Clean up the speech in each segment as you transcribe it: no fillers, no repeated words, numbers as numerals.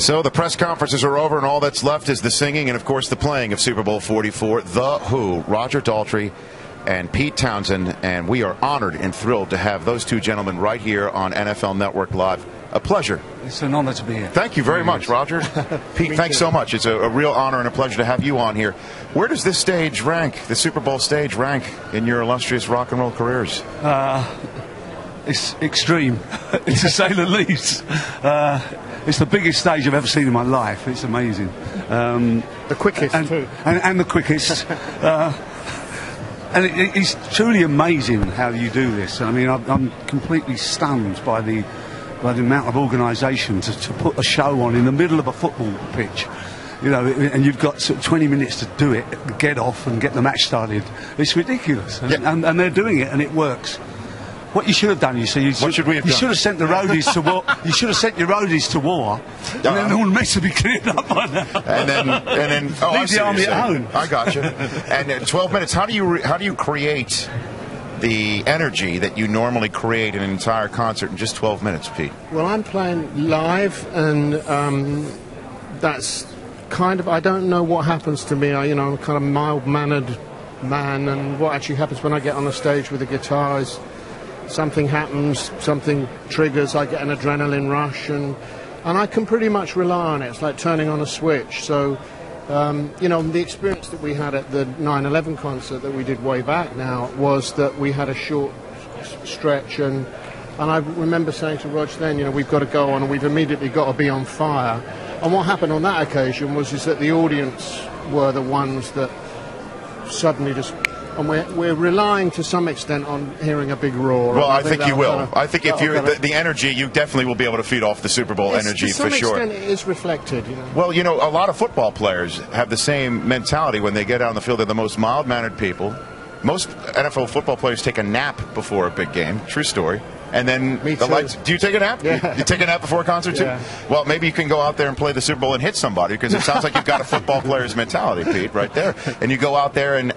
So the press conferences are over, and all that's left is the singing and, of course, the playing of Super Bowl 44. The Who, Roger Daltrey and Pete Townshend, and we are honored and thrilled to have those two gentlemen right here on NFL Network Live. A pleasure. It's an honor to be here. Thank you very much, Roger. Pete, thanks so much. It's a real honor and a pleasure to have you on here. Where does this stage rank, the Super Bowl stage rank, in your illustrious rock and roll careers? It's extreme, to say the least. It's the biggest stage I've ever seen in my life. It's amazing. The quickest, too. And the quickest. And it's truly amazing how you do this. I mean, I'm completely stunned by the amount of organisation to put a show on in the middle of a football pitch. You know, and you've got sort of 20 minutes to do it, get off and get the match started. It's ridiculous. And they're doing it, and it works. What you should have done, you see, what should we have done? You should have sent the roadies to war. You should have sent your roadies to war, and then all the mess would be cleared up by now. And then leave the army at home. I got you. And in 12 minutes, how do you create the energy that you normally create in an entire concert in just 12 minutes, Pete? Well, I'm playing live, and that's kind of, I don't know what happens to me. I'm a kind of mild-mannered man, and what actually happens when I get on the stage with the guitar is something happens, something triggers, I get an adrenaline rush, and I can pretty much rely on it. It's like turning on a switch. So, the experience that we had at the 9/11 concert that we did way back now was that we had a short stretch, and I remember saying to Rog then, we've got to go on, and we've immediately got to be on fire. And what happened on that occasion was that the audience were the ones that suddenly just... And we're relying to some extent on hearing a big roar. Well, I think you will. I think if you're the energy, you definitely will be able to feed off the Super Bowl energy for sure. To some extent, it is reflected. Well, a lot of football players have the same mentality when they get out on the field. They're the most mild-mannered people. Most NFL football players take a nap before a big game. True story. And then the lights. Do you take a nap? Yeah. You take a nap before a concert too? Yeah. Well, maybe you can go out there and play the Super Bowl and hit somebody, because it sounds like you've got a football player's mentality, Pete, right there. And you go out there and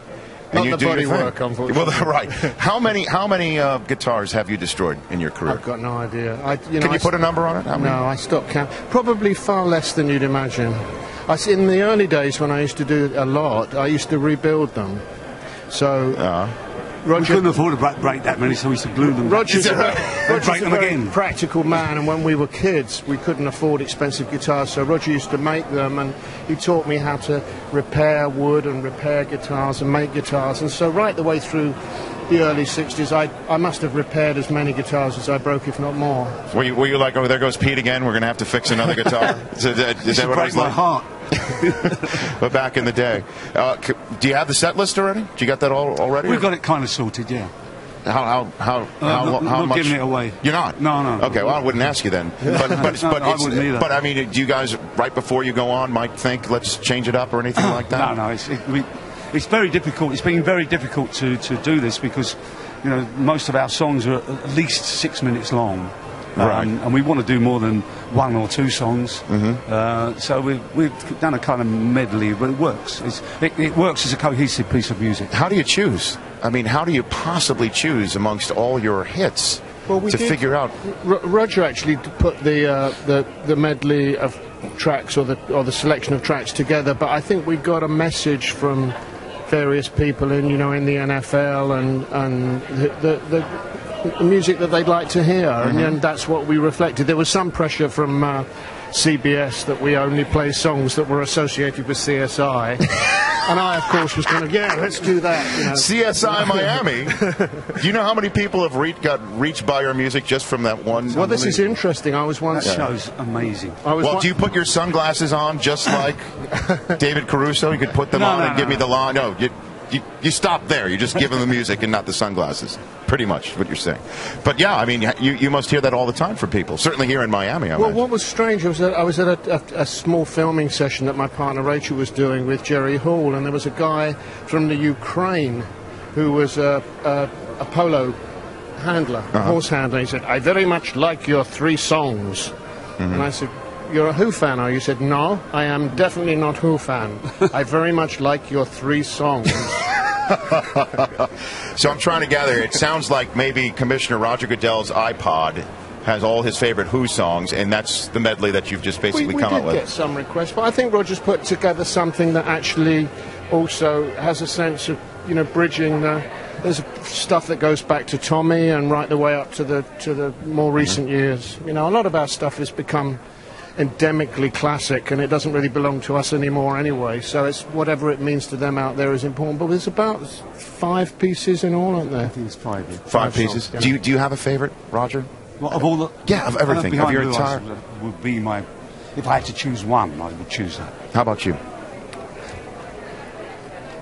not you the body work, unfortunately. Well, right. How many guitars have you destroyed in your career? I've got no idea. Can you put a number on it? No, I stopped counting. Probably far less than you'd imagine. In the early days when I used to do a lot, I used to rebuild them. So Roger, we couldn't afford to break that many, so we used to glue them. Roger's a very practical man, and when we were kids, we couldn't afford expensive guitars, so Roger used to make them, and he taught me how to repair wood and repair guitars and make guitars. And so right the way through the early 60s, I must have repaired as many guitars as I broke, if not more. Were you like, oh, there goes Pete again, we're going to have to fix another guitar? Is that what I was like? My heart. But back in the day, do you have the set list already? Do you got that all already? We've got it kind of sorted, yeah. How not much? Giving it away. You're not? No. Okay, well, I wouldn't ask you then. But I wouldn't either. But I mean, do you guys right before you go on might think let's change it up or anything like that? No. It's very difficult. It's been very difficult to do this because most of our songs are at least 6 minutes long. Right. And we want to do more than one or two songs. Mm-hmm. So we've done a kind of medley, but it works. It works as a cohesive piece of music. How do you choose? I mean, how do you possibly choose amongst all your hits to figure out? Roger actually put the medley of tracks or the selection of tracks together, but I think we got a message from various people in the NFL and the music that they'd like to hear, and that's what we reflected. There was some pressure from CBS that we only play songs that were associated with CSI, and I, of course, was kind of, let's do that. CSI Miami. Do you know how many people have got reached by your music just from that one? Well, this is interesting. I was once. That show's amazing. Do you put your sunglasses on just like David Caruso? You could put them on and give me the line. No, you stop there. You just give them the music and not the sunglasses. Pretty much what you're saying. But yeah, I mean, you must hear that all the time from people. Certainly here in Miami. Well, what was strange was that I was at a small filming session that my partner Rachel was doing with Jerry Hall, and there was a guy from the Ukraine who was a polo handler, a horse handler. He said, "I very much like your 3 songs." And I said, "You're a Who fan, are you?" He said, "No, I am definitely not Who fan. I very much like your 3 songs." So I'm trying to gather. It sounds like maybe Commissioner Roger Goodell's iPod has all his favorite Who songs, and that's the medley that you've just basically come up with. We did get some requests, but I think Roger's put together something that actually also has a sense of, bridging the... There's stuff that goes back to Tommy and right the way up to the more recent years. A lot of our stuff has become endemically classic, and it doesn't really belong to us anymore anyway. So it's whatever it means to them out there is important. But there's about 5 pieces in all, aren't there? I think it's 5. Yeah. 5 pieces. Songs, yeah. Do you have a favorite, Roger? Well, of all the... Yeah, of everything. Of your Blue entire... Eyes would be my... If I had to choose one, I would choose that. How about you?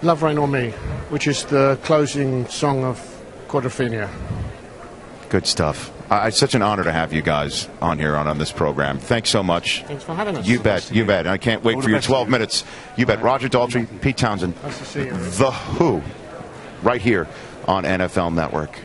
Love Rain on Me, which is the closing song of Quadrophenia. Good stuff. It's such an honor to have you guys on here on this program. Thanks so much. Thanks for having us. You bet. You bet. I can't wait for your 12 minutes. You bet. Roger Daltrey, Pete Townshend, Nice to see you. The Who, right here on NFL Network.